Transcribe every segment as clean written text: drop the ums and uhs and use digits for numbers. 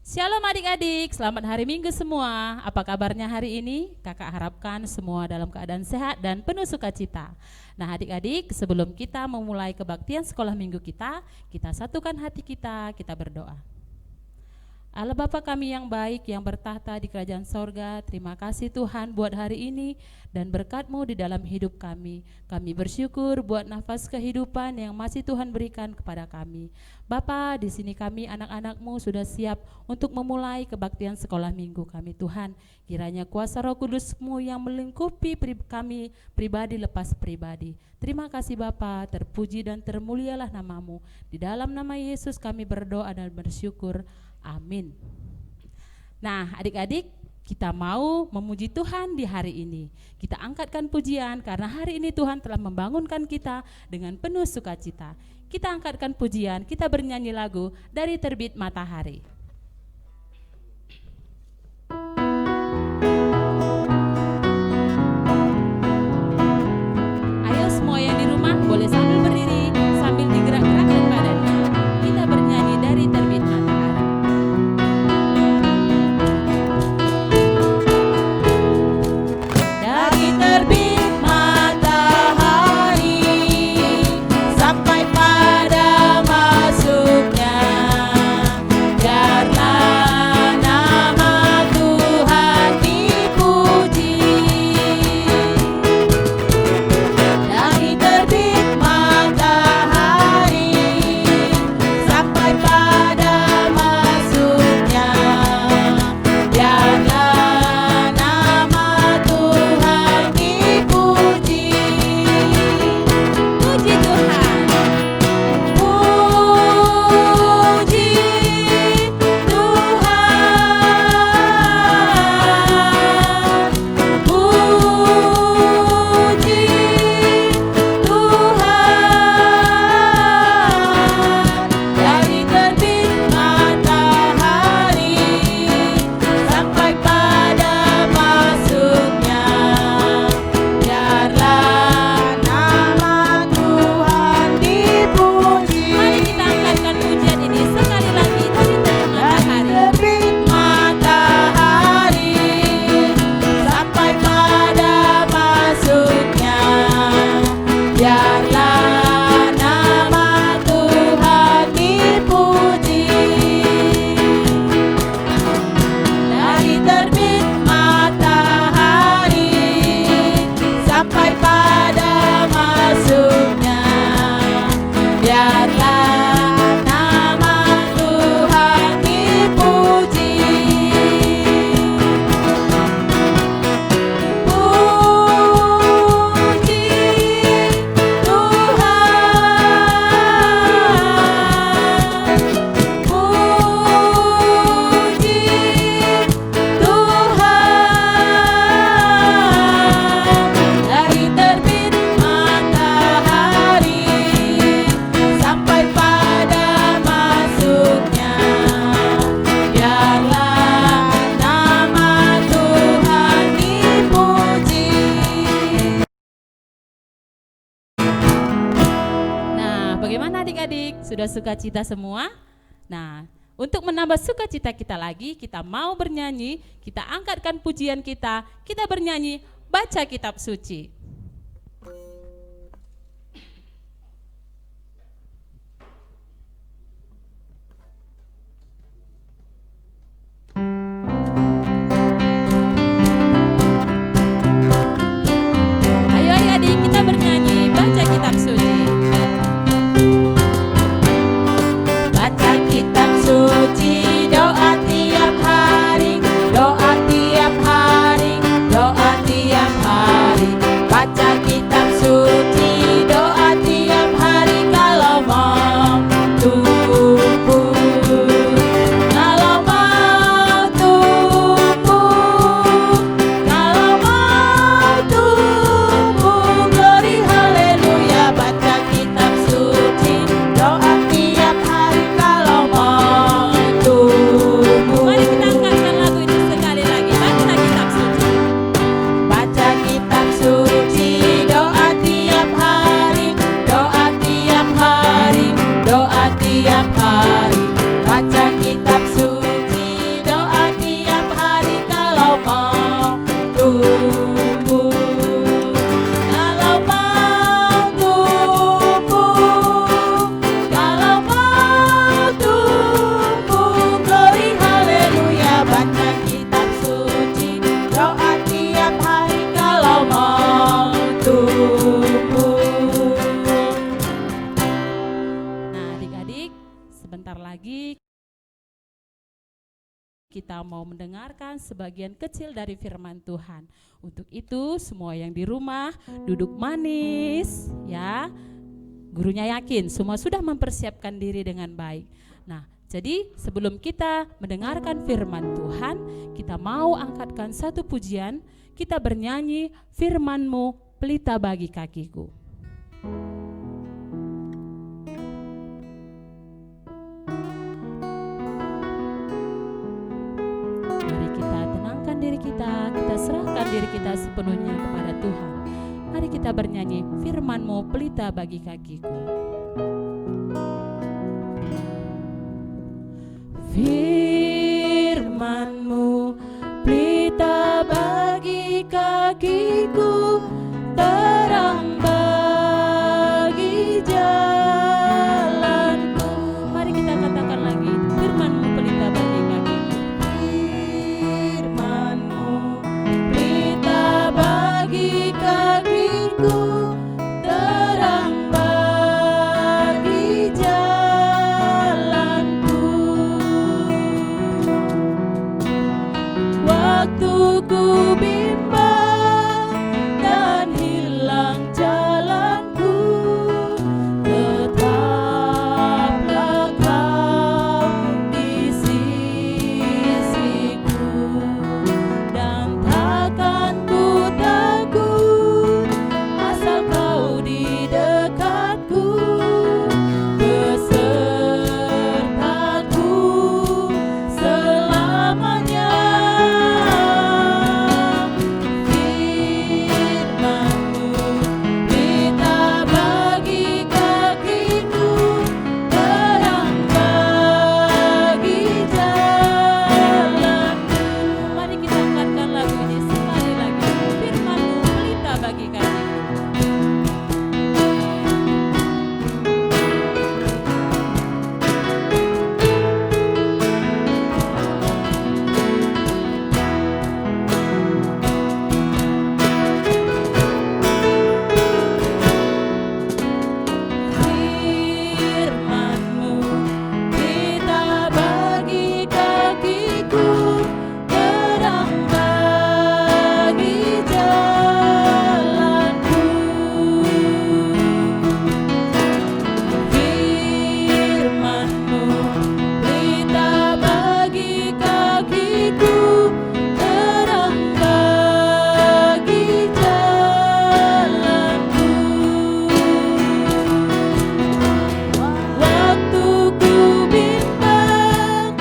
Shalom adik-adik, selamat hari Minggu semua. Apa kabarnya hari ini? Kakak harapkan semua dalam keadaan sehat dan penuh sukacita. Nah adik-adik, sebelum kita memulai kebaktian sekolah minggu kita satukan hati kita berdoa. Allah Bapa kami yang baik, yang bertahta di kerajaan sorga, terima kasih Tuhan buat hari ini dan berkat-Mu di dalam hidup kami. Kami bersyukur buat nafas kehidupan yang masih Tuhan berikan kepada kami. Bapa, di sini kami anak-anak-Mu sudah siap untuk memulai kebaktian sekolah minggu kami Tuhan. Kiranya kuasa Roh Kudus-Mu yang melingkupi kami pribadi lepas pribadi. Terima kasih Bapa, terpuji dan termulialah nama-Mu. Di dalam nama Yesus kami berdoa dan bersyukur. Amin. Nah adik-adik, kita mau memuji Tuhan di hari ini. Kita angkatkan pujian karena hari ini Tuhan telah membangunkan kita dengan penuh sukacita. Kita angkatkan pujian, kita bernyanyi lagu Dari Terbit Matahari. Ayo semua yang di rumah boleh sambil berdiri, sambil digerak-gerakkan badannya. Kita bernyanyi Dari Terbit Matahari. Sudah sukacita semua? Nah, untuk menambah sukacita kita lagi, kita mau bernyanyi, kita angkatkan pujian kita bernyanyi, baca kitab suci. Ayo adik-adik, kita bernyanyi, baca kitab suci. Suci, doa tiap hari, doa tiap hari, doa tiap hari. kita mau mendengarkan sebagian kecil dari firman Tuhan. Untuk itu semua yang di rumah duduk manis ya. Gurunya yakin semua sudah mempersiapkan diri dengan baik. Nah, jadi sebelum kita mendengarkan firman Tuhan, kita mau angkatkan satu pujian, kita bernyanyi firman-Mu pelita bagi kakiku. Mari kita tenangkan diri kita serahkan diri kita sepenuhnya kepada Tuhan. Mari kita bernyanyi firman-Mu pelita bagi kakiku. Firman-Mu pelita bagi kakiku, terang bagi jalanku. Mari kita katakan lagi, firman-Mu pelita bagi kakiku. Firman-Mu pelita bagi kakiku, terang bagi jalanku. Waktu ku bimbang dan hilang jalanku, tetaplah Kau di sisiku, dan takkan ku takut asal Kau di dekatku, besertaku selamanya. Firman-Mu pelita bagi kakiku, terang bagi jalanku. Mari kita angkatkan lagu ini sekali lagi. Firman-Mu pelita bagi kakiku. Firman-Mu pelita bagi kakiku, terang bagi jalanku. Firman-Mu pelita bagi kakiku, terang bagi jalanku. Waktu ku bimbang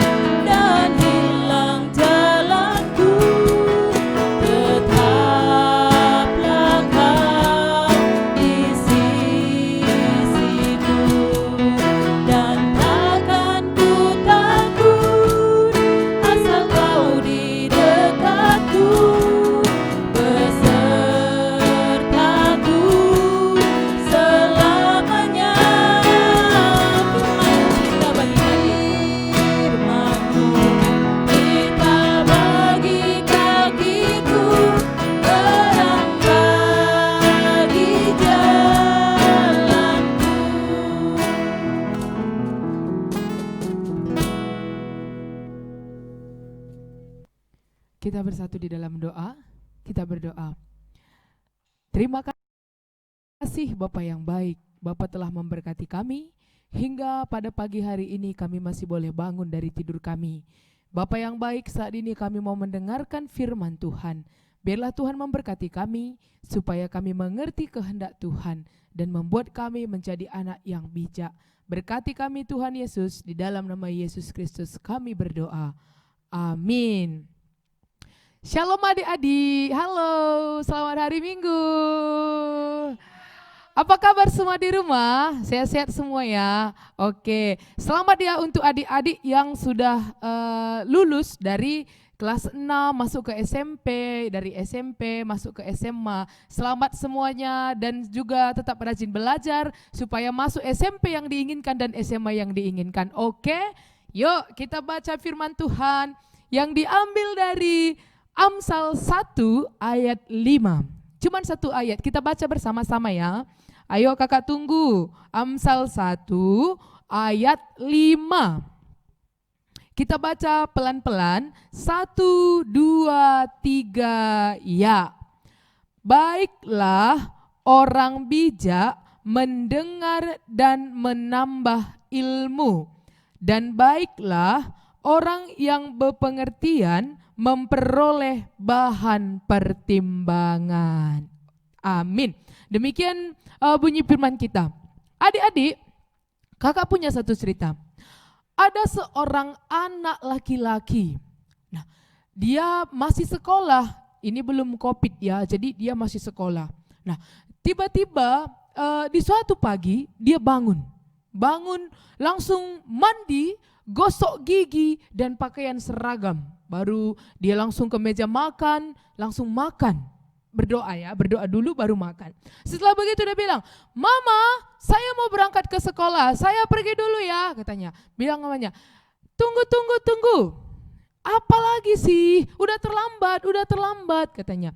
dan hilang jalanku, tetaplah Kau di sisiku, dan takkan ku takut asal Kau di dekatku, besertaku selamanya. Firman-Mu pelita bagi kakiku, terang bagi jalanku. Kita bersatu di dalam doa, kita berdoa. Terima kasih Bapa yang baik, Bapa telah memberkati kami, hingga pada pagi hari ini kami masih boleh bangun dari tidur kami. Bapa yang baik, saat ini kami mau mendengarkan firman Tuhan. Biarlah Tuhan memberkati kami, supaya kami mengerti kehendak Tuhan, dan membuat kami menjadi anak yang bijak. Berkati kami Tuhan Yesus, di dalam nama Yesus Kristus kami berdoa. Amin. Shalom adik-adik, halo, selamat hari Minggu. Apa kabar semua di rumah? Sehat-sehat semua ya? Oke, selamat ya untuk adik-adik yang sudah lulus dari kelas 6 masuk ke SMP, dari SMP masuk ke SMA. Selamat semuanya dan juga tetap rajin belajar supaya masuk SMP yang diinginkan dan SMA yang diinginkan. Oke, yuk kita baca firman Tuhan yang diambil dari Amsal 1 ayat 5. Cuman satu ayat, kita baca bersama-sama ya. Ayo kakak tunggu. Amsal 1 ayat 5. Kita baca pelan-pelan. 1, 2, 3, ya. Baiklah orang bijak mendengar dan menambah ilmu, dan baiklah orang yang berpengertian memperoleh bahan pertimbangan. Amin. Demikian bunyi firman kita. Adik-adik, kakak punya satu cerita. Ada seorang anak laki-laki. Nah, dia masih sekolah. Ini belum COVID ya, jadi dia masih sekolah. Nah, tiba-tiba di suatu pagi dia bangun langsung mandi, gosok gigi dan pakaian seragam. Baru dia langsung ke meja makan, langsung makan. Berdoa dulu baru makan. Setelah begitu dia bilang, "Mama, saya mau berangkat ke sekolah, saya pergi dulu ya," katanya. Bilang mamanya, Tunggu. Apa lagi sih? Udah terlambat katanya.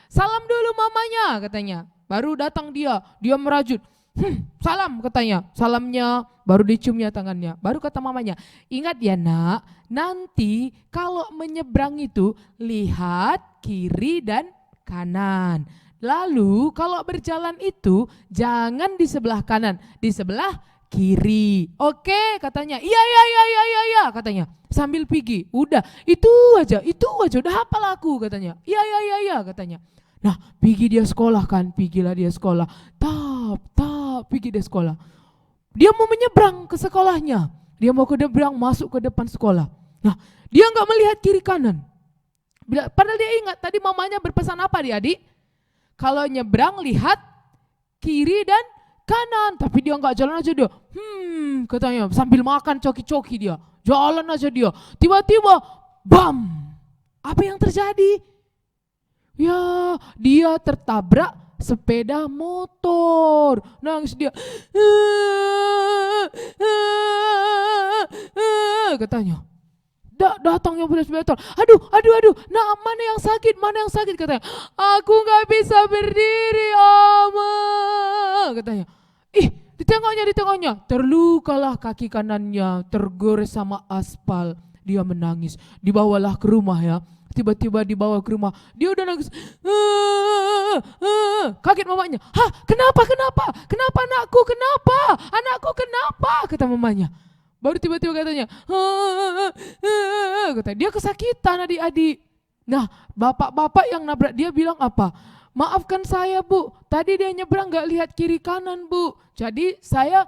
"Salam dulu mamanya," katanya. Baru datang dia merajut. Salam katanya. Salamnya, baru diciumnya tangannya. Baru kata mamanya, "Ingat ya nak, nanti kalau menyeberang itu lihat kiri dan kanan. Lalu kalau berjalan itu jangan di sebelah kanan, di sebelah kiri. Oke?" katanya. Iya katanya. Sambil pergi. Udah, itu aja, udah hafal aku katanya. Iya katanya. Nah, pergilah dia sekolah. Pergi dia sekolah. Dia mau menyeberang ke sekolahnya. Dia mau masuk ke depan sekolah. Nah, dia enggak melihat kiri kanan. Padahal dia ingat tadi mamanya berpesan apa adik? Kalau nyebrang lihat kiri dan kanan. Tapi dia enggak, jalan aja dia. Katanya sambil makan coki-coki dia. Jalan aja dia. Tiba-tiba bam. Apa yang terjadi? Ya, dia tertabrak sepeda motor. Nangis dia. Katanya. Datangnya sepeda motor. Aduh. Nah, mana yang sakit katanya. "Aku gak bisa berdiri, Oma," katanya. Ditengoknya. Terlukalah kaki kanannya, tergores sama aspal. Dia menangis. Dibawalah ke rumah ya. Tiba-tiba dibawa ke rumah. Dia udah nangis. Kaget mamanya. Kenapa? Kenapa anakku? Kenapa? Kata mamanya. Baru tiba-tiba katanya, dia kesakitan adik-adik. Nah, bapak-bapak yang nabrak dia bilang apa? "Maafkan saya Bu, tadi dia nyebrang gak lihat kiri kanan Bu, jadi saya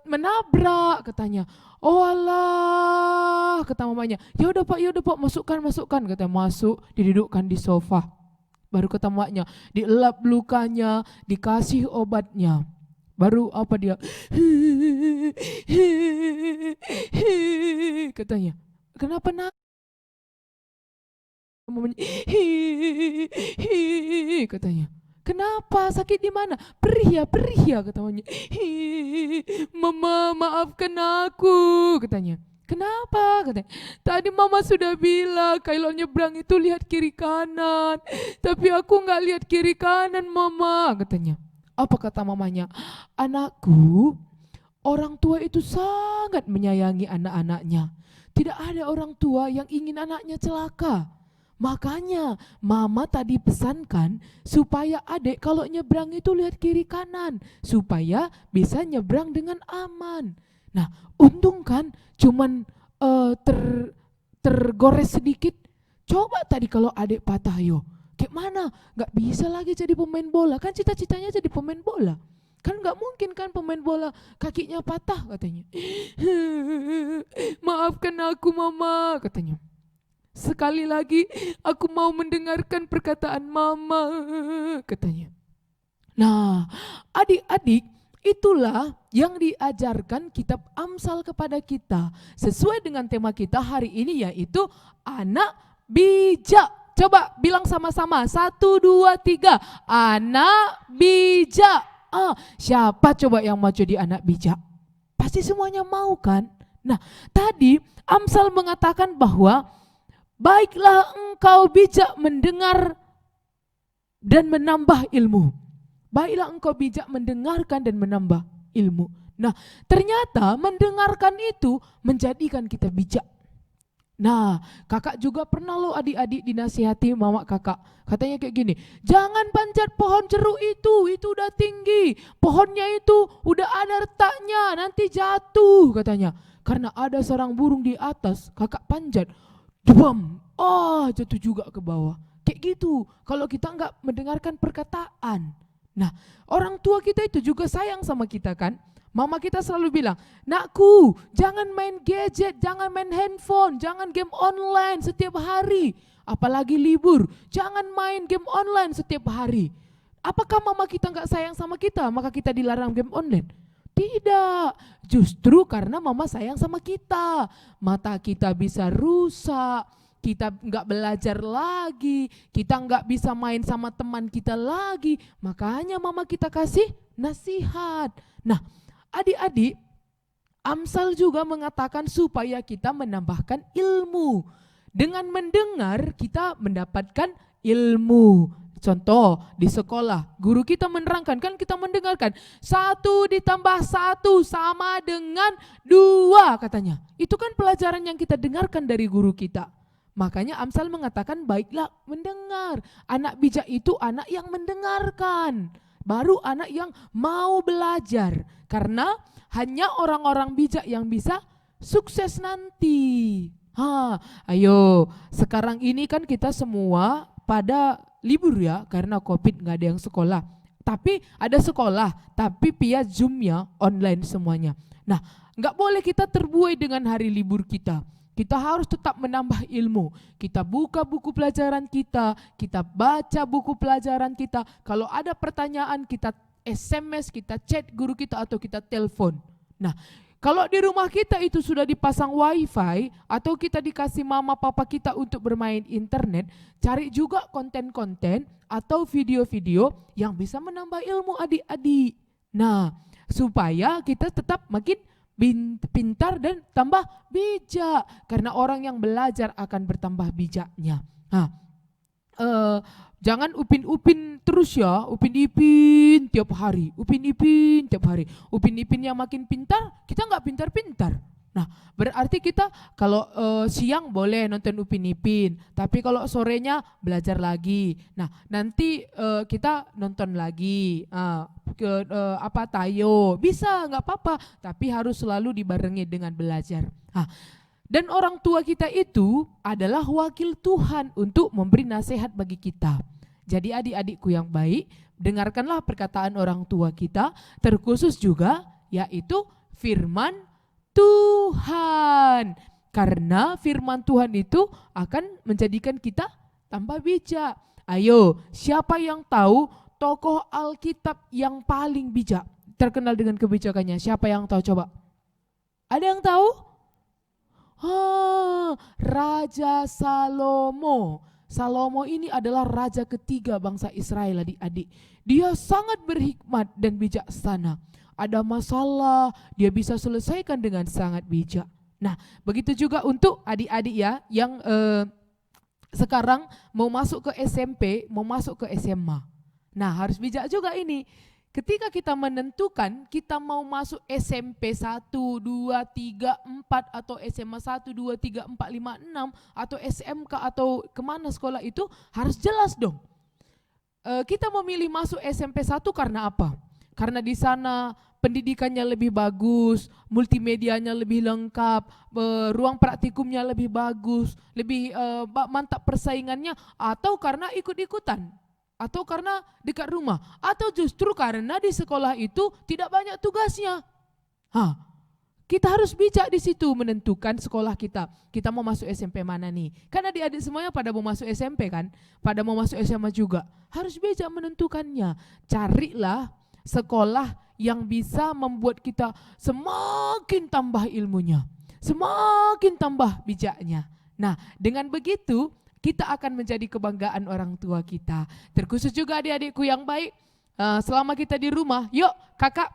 menabrak," katanya. "Oh alah," kata mamanya. Ya udah Pak, masukkan," katanya. Masuk, didudukkan di sofa. Baru kata maknya, dielap lukanya, dikasih obatnya. Baru apa dia? Katanya. "Kenapa nak?" Katanya. "Kenapa? Sakit di mana?" Perih ya," kata mamanya. "Mama, maafkan aku," katanya. "Kenapa?" katanya. "Tadi mama sudah bilang kalau nyebrang itu lihat kiri kanan, tapi aku nggak lihat kiri kanan mama," katanya. Apa kata mamanya? "Anakku, orang tua itu sangat menyayangi anak-anaknya. Tidak ada orang tua yang ingin anaknya celaka. Makanya mama tadi pesankan supaya adik kalau nyebrang itu lihat kiri kanan, supaya bisa nyebrang dengan aman." Nah, untung kan cuman tergores sedikit. Coba tadi kalau adik patah kayak mana? Gak bisa lagi jadi pemain bola. Kan cita-citanya jadi pemain bola. Kan gak mungkin kan pemain bola kakinya patah katanya. "Maafkan aku mama," katanya. "Sekali lagi aku mau mendengarkan perkataan mama," katanya. Nah, adik-adik, itulah yang diajarkan kitab Amsal kepada kita. Sesuai dengan tema kita hari ini, yaitu anak bijak. Coba bilang sama-sama, 1, 2, 3. Anak bijak. Siapa coba yang mau jadi anak bijak? Pasti semuanya mau kan? Nah, tadi Amsal mengatakan bahwa baiklah engkau bijak mendengar dan menambah ilmu. Baiklah engkau bijak mendengarkan dan menambah ilmu. Nah, ternyata mendengarkan itu menjadikan kita bijak. Nah, kakak juga pernah loh adik-adik dinasihati mama kakak. Katanya kayak gini, jangan panjat pohon jeruk itu udah tinggi. Pohonnya itu udah ada retaknya, nanti jatuh katanya. Karena ada sarang burung di atas, kakak panjat. Debam, jatuh juga ke bawah. Kayak gitu, kalau kita nggak mendengarkan perkataan. Nah, orang tua kita itu juga sayang sama kita kan. Mama kita selalu bilang, nakku jangan main gadget, jangan main handphone, jangan game online setiap hari. Apalagi libur, jangan main game online setiap hari. Apakah mama kita nggak sayang sama kita, maka kita dilarang game online? Tidak, justru karena mama sayang sama kita. Mata kita bisa rusak, kita nggak belajar lagi, kita nggak bisa main sama teman kita lagi. Makanya mama kita kasih nasihat. Nah, adik-adik, Amsal juga mengatakan supaya kita menambahkan ilmu. Dengan mendengar kita mendapatkan ilmu. Contoh di sekolah, guru kita menerangkan, kan kita mendengarkan 1 ditambah 1 sama dengan 2 katanya. Itu kan pelajaran yang kita dengarkan dari guru kita. Makanya Amsal mengatakan baiklah mendengar. Anak bijak itu anak yang mendengarkan. Baru anak yang mau belajar. Karena hanya orang-orang bijak yang bisa sukses nanti. Ayo, sekarang ini kan kita semua pada libur ya, karena COVID nggak ada yang sekolah. Tapi ada sekolah, tapi via Zoom-nya online semuanya. Nah, nggak boleh kita terbuai dengan hari libur kita. Kita harus tetap menambah ilmu. Kita buka buku pelajaran kita baca buku pelajaran kita. Kalau ada pertanyaan kita SMS, kita chat guru kita atau kita telepon. Nah, kalau di rumah kita itu sudah dipasang wifi atau kita dikasih mama papa kita untuk bermain internet, cari juga konten-konten atau video-video yang bisa menambah ilmu adik-adik. Nah, supaya kita tetap makin pintar dan tambah bijak. Karena orang yang belajar akan bertambah bijaknya. Nah, jangan upin-upin terus ya, upin-ipin tiap hari, upin-ipin tiap hari. Upin-ipin yang makin pintar, kita nggak pintar-pintar. Nah, berarti kita kalau siang boleh nonton upin-ipin, tapi kalau sorenya belajar lagi. Nah, nanti kita nonton lagi tayo, bisa nggak apa-apa, tapi harus selalu dibarengi dengan belajar. Dan orang tua kita itu adalah wakil Tuhan untuk memberi nasihat bagi kita. Jadi adik-adikku yang baik, dengarkanlah perkataan orang tua kita, terkhusus juga yaitu firman Tuhan. Karena firman Tuhan itu akan menjadikan kita tambah bijak. Ayo, siapa yang tahu tokoh Alkitab yang paling bijak, terkenal dengan kebijakannya? Siapa yang tahu coba? Ada yang tahu? Raja Salomo. Salomo ini adalah raja ketiga bangsa Israel, adik-adik. Dia sangat berhikmat dan bijaksana. Ada masalah, dia bisa selesaikan dengan sangat bijak. Nah, begitu juga untuk adik-adik ya yang sekarang mau masuk ke SMP, mau masuk ke SMA. Nah, harus bijak juga ini. Ketika kita menentukan kita mau masuk SMP 1, 2, 3, 4 atau SMA 1, 2, 3, 4, 5, 6 atau SMK atau kemana sekolah itu harus jelas dong. Kita memilih masuk SMP 1 karena apa? Karena di sana pendidikannya lebih bagus, multimedianya lebih lengkap, ruang praktikumnya lebih bagus, lebih mantap persaingannya, atau karena ikut-ikutan? Atau karena dekat rumah, atau justru karena di sekolah itu tidak banyak tugasnya. Kita harus bijak di situ menentukan sekolah kita. Kita mau masuk SMP mana nih? Kan adik-adik semuanya pada mau masuk SMP kan? Pada mau masuk SMA juga. Harus bijak menentukannya. Carilah sekolah yang bisa membuat kita semakin tambah ilmunya, semakin tambah bijaknya. Nah, dengan begitu kita akan menjadi kebanggaan orang tua kita. Terkhusus juga adik-adikku yang baik, selama kita di rumah, yuk kakak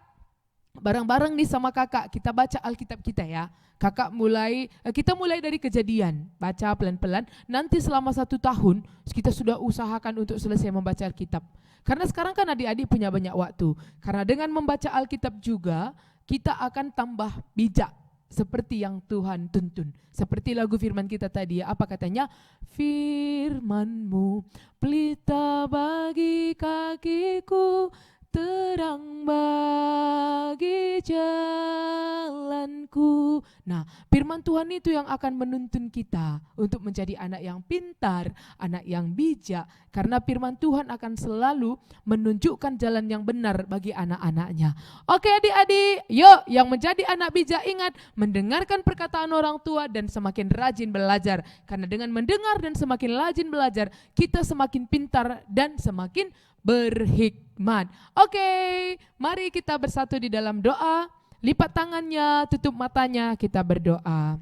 bareng-bareng nih sama kakak, kita baca Alkitab kita ya. Kita mulai dari Kejadian, baca pelan-pelan. Nanti selama 1 tahun kita sudah usahakan untuk selesai membaca Alkitab. Karena sekarang kan adik-adik punya banyak waktu. Karena dengan membaca Alkitab juga kita akan tambah bijak. seperti yang Tuhan tuntun. Seperti lagu firman kita tadi, apa katanya? Firman-Mu pelita bagi kakiku, terang bagi jalanku. Nah, firman Tuhan itu yang akan menuntun kita untuk menjadi anak yang pintar, anak yang bijak. Karena firman Tuhan akan selalu menunjukkan jalan yang benar bagi anak-anaknya. Oke adik-adik, yuk yang menjadi anak bijak ingat mendengarkan perkataan orang tua dan semakin rajin belajar. Karena dengan mendengar dan semakin rajin belajar, kita semakin pintar dan semakin berhikmat. Oke, mari kita bersatu di dalam doa. Lipat tangannya, tutup matanya, kita berdoa.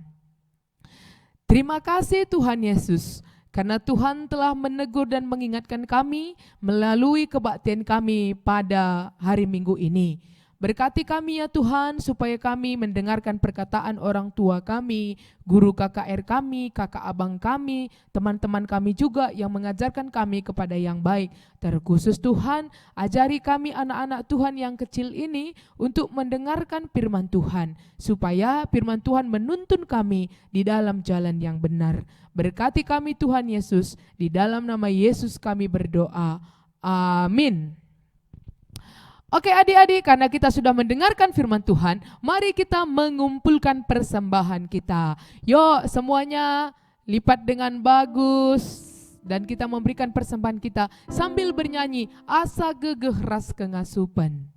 Terima kasih Tuhan Yesus, karena Tuhan telah menegur dan mengingatkan kami melalui kebaktian kami pada hari Minggu ini. Berkati kami ya Tuhan, supaya kami mendengarkan perkataan orang tua kami, guru KKR kami, kakak abang kami, teman-teman kami juga yang mengajarkan kami kepada yang baik. Terkhusus Tuhan, ajari kami anak-anak Tuhan yang kecil ini untuk mendengarkan firman Tuhan, supaya firman Tuhan menuntun kami di dalam jalan yang benar. Berkati kami Tuhan Yesus, di dalam nama Yesus kami berdoa. Amin. Oke adik-adik, karena kita sudah mendengarkan firman Tuhan, mari kita mengumpulkan persembahan kita. Yuk semuanya lipat dengan bagus dan kita memberikan persembahan kita sambil bernyanyi asa gegeh ras kengasupan.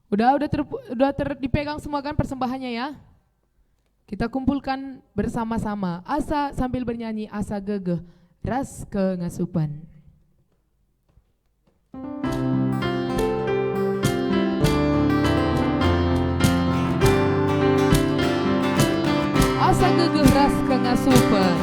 Udah dipegang semua kan persembahannya ya? Kita kumpulkan bersama-sama, asa sambil bernyanyi asa gegeh ras kengasupan. Asa gegeh ras kengasupan.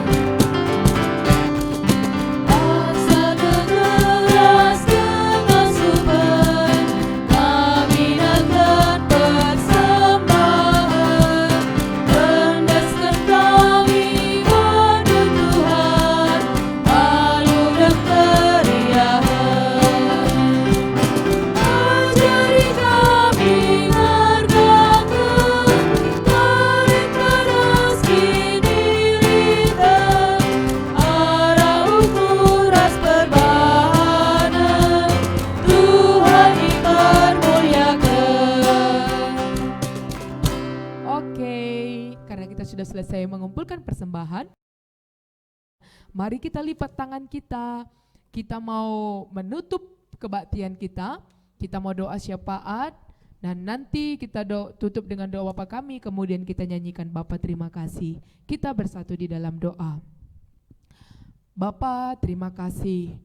Selesai mengumpulkan persembahan, mari kita lipat tangan kita. Kita mau menutup kebaktian kita mau doa syafaat, dan nanti kita tutup dengan doa Bapa kami, kemudian kita nyanyikan Bapa terima kasih. Kita bersatu di dalam doa. Bapa terima kasih,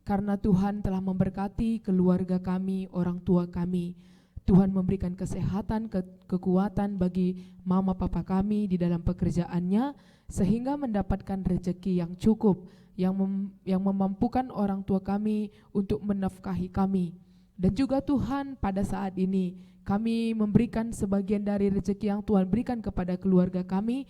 karena Tuhan telah memberkati keluarga kami, orang tua kami. Tuhan memberikan kesehatan, kekuatan bagi mama papa kami di dalam pekerjaannya, sehingga mendapatkan rezeki yang cukup, yang memampukan orang tua kami untuk menafkahi kami. Dan juga Tuhan pada saat ini kami memberikan sebagian dari rezeki yang Tuhan berikan kepada keluarga kami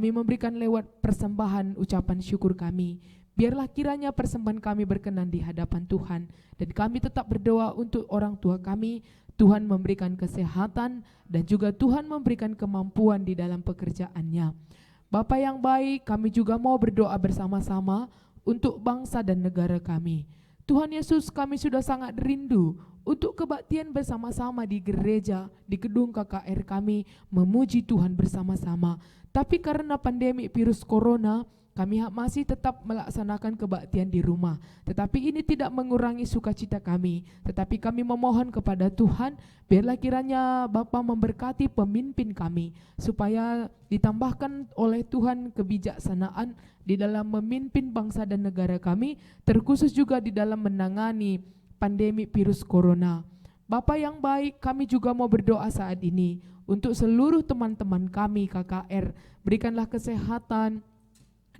memberikan lewat persembahan ucapan syukur kami. Biarlah kiranya persembahan kami berkenan di hadapan Tuhan, dan kami tetap berdoa untuk orang tua kami. Tuhan memberikan kesehatan dan juga Tuhan memberikan kemampuan di dalam pekerjaannya. Bapa yang baik, kami juga mau berdoa bersama-sama untuk bangsa dan negara kami. Tuhan Yesus, kami sudah sangat rindu untuk kebaktian bersama-sama di gereja, di gedung KKR kami, memuji Tuhan bersama-sama. Tapi karena pandemi virus corona, kami masih tetap melaksanakan kebaktian di rumah. Tetapi ini tidak mengurangi sukacita kami. Tetapi kami memohon kepada Tuhan, biarlah kiranya Bapa memberkati pemimpin kami, supaya ditambahkan oleh Tuhan kebijaksanaan di dalam memimpin bangsa dan negara kami, terkhusus juga di dalam menangani pandemi virus corona. Bapa yang baik, kami juga mau berdoa saat ini untuk seluruh teman-teman kami KKR. Berikanlah kesehatan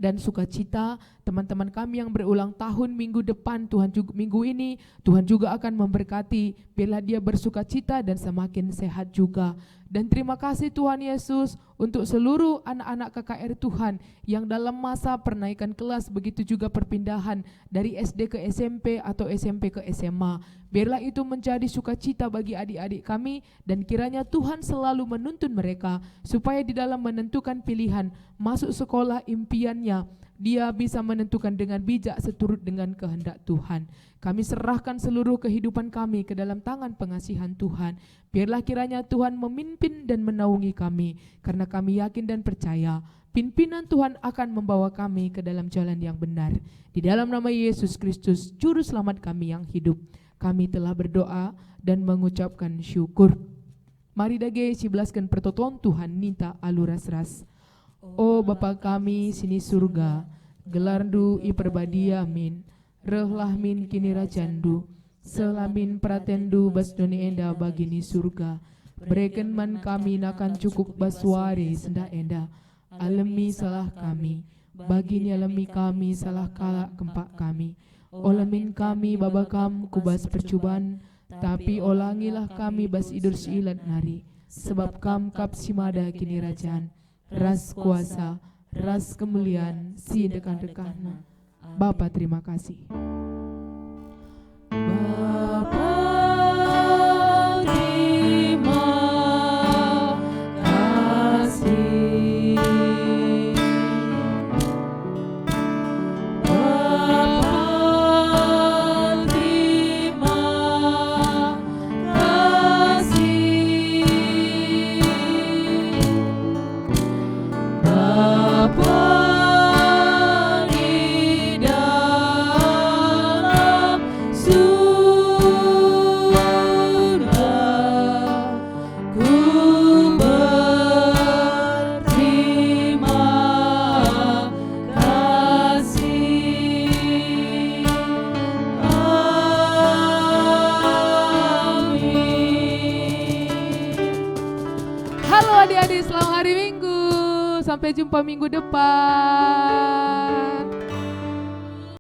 dan sukacita teman-teman kami yang berulang tahun minggu depan. Minggu ini Tuhan juga akan memberkati, biarlah dia bersukacita dan semakin sehat juga. Dan terima kasih Tuhan Yesus untuk seluruh anak-anak KKR Tuhan yang dalam masa penaikan kelas, begitu juga perpindahan dari SD ke SMP atau SMP ke SMA. Biarlah itu menjadi sukacita bagi adik-adik kami, dan kiranya Tuhan selalu menuntun mereka supaya di dalam menentukan pilihan masuk sekolah impiannya, dia bisa menentukan dengan bijak seturut dengan kehendak Tuhan. Kami serahkan seluruh kehidupan kami ke dalam tangan pengasihan Tuhan. Biarlah kiranya Tuhan memimpin dan menaungi kami, karena kami yakin dan percaya pimpinan Tuhan akan membawa kami ke dalam jalan yang benar. Di dalam nama Yesus Kristus, Juru Selamat kami yang hidup, kami telah berdoa dan mengucapkan syukur. Mari dage siblaskan pertoton Tuhan ninta aluras-ras. O Bapa kami sini surga, gelardu iperbadi amin. Rehlah min kini rajandu, selamin pratendu basdoni enda bagini surga. Berikan man kami nakan cukup baswari senda enda. Alemi salah kami, bagini alemi kami salah kala kempak kami. Olamin kami babakam kubas percubaan, tapi olangilah kami bas idur silat nari. Sebab kam kap simada kini rajaan, ras kuasa, ras kemuliaan, si dekan-dekahna. Bapa terima kasih. Bapa terima kasih. Bapa terima kasih. Bapa Halo adik-adik, selamat hari Minggu. Sampai jumpa minggu depan.